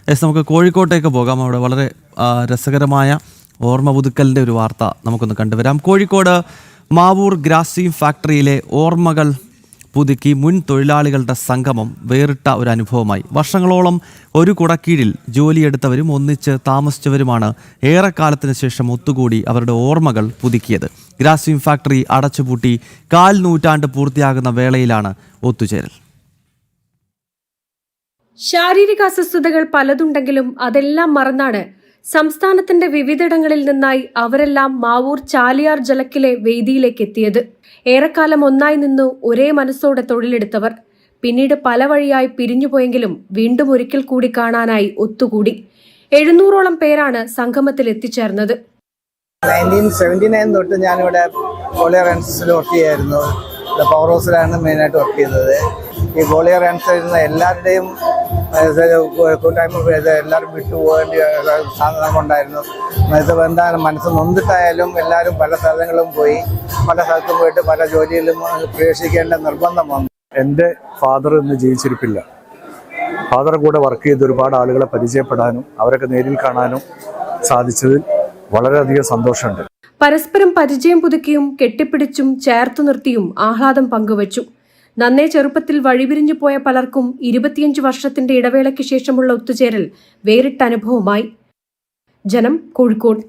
നമുക്ക് കോഴിക്കോട്ടേക്ക് പോകാം. അവിടെ വളരെ രസകരമായ ഓർമ്മ പുതുക്കലിൻ്റെ ഒരു വാർത്ത നമുക്കൊന്ന് കണ്ടുവരാം. കോഴിക്കോട് മാവൂർ ഗ്രാസിം ഫാക്ടറിയിലെ ഓർമ്മകൾ പുതുക്കി മുൻ തൊഴിലാളികളുടെ സംഗമം വേറിട്ട ഒരു അനുഭവമായി. വർഷങ്ങളോളം ഒരു കുടക്കീഴിൽ ജോലിയെടുത്തവരും ഒന്നിച്ച് താമസിച്ചവരുമാണ് ഏറെക്കാലത്തിന് ശേഷം ഒത്തുകൂടി അവരുടെ ഓർമ്മകൾ പുതുക്കിയത്. ഗ്രാസിം ഫാക്ടറി അടച്ചുപൂട്ടി 1/4 നൂറ്റാണ്ട് പൂർത്തിയാകുന്ന വേളയിലാണ് ഒത്തുചേരൽ. ശാരീരിക അസ്വസ്ഥതകൾ പലതുണ്ടെങ്കിലും അതെല്ലാം മറന്നാണ് സംസ്ഥാനത്തിന്റെ വിവിധയിടങ്ങളിൽ നിന്നായി അവരെല്ലാം മാവൂർ ചാലിയാർ ജലക്കിലെ വേദിയിലേക്ക് എത്തിയത്. ഏറെക്കാലം ഒന്നായി നിന്ന് ഒരേ മനസ്സോടെ തൊഴിലെടുത്തവർ പിന്നീട് പല വഴിയായി പിരിഞ്ഞുപോയെങ്കിലും വീണ്ടും ഒരിക്കൽ കൂടി കാണാനായി ഒത്തുകൂടി. 700ഓളം പേരാണ് സംഗമത്തിൽ എത്തിച്ചേർന്നത്. 1979 തൊട്ട് ഞാനിവിടെ ബോളിയർ വർക്ക് ചെയ്യായിരുന്നു. പവർ ഹൗസിലാണ് മെയിനായിട്ട് വർക്ക് ചെയ്തത്. ഈ ബോളിയർ ഇരുന്ന എല്ലാവരുടെയും കൂട്ടായ്മ എല്ലാവരും വിട്ടുപോകേണ്ടി ഉണ്ടായിരുന്നു. എന്താണ് മനസ്സ് നൊന്നിട്ടായാലും എല്ലാവരും പല സ്ഥലങ്ങളും പോയി, പല സ്ഥലത്തും പോയിട്ട് പല ജോലിയിലും പ്രവേശിക്കേണ്ട നിർബന്ധം വന്നു. എൻ്റെ ഫാദർ ഇന്ന് ജീവിച്ചിരിപ്പില്ല. ഫാദറെ കൂടെ വർക്ക് ചെയ്ത് ഒരുപാട് ആളുകളെ പരിചയപ്പെടാനും അവരൊക്കെ നേരിൽ കാണാനും സാധിച്ചതിൽ വളരെയധികം സന്തോഷമുണ്ട്. പരസ്പരം പരിചയം പുതുക്കിയും കെട്ടിപ്പിടിച്ചും ചേർത്തു നിർത്തിയും ആഹ്ലാദം പങ്കുവച്ചു. നന്നേ ചെറുപ്പത്തിൽ വഴിപിരിഞ്ഞു പോയ പലർക്കും 25 വർഷത്തിന്റെ ഇടവേളയ്ക്ക് ശേഷമുള്ള ഒത്തുചേരൽ വേറിട്ട അനുഭവമായി. ജനം, കോഴിക്കോട്.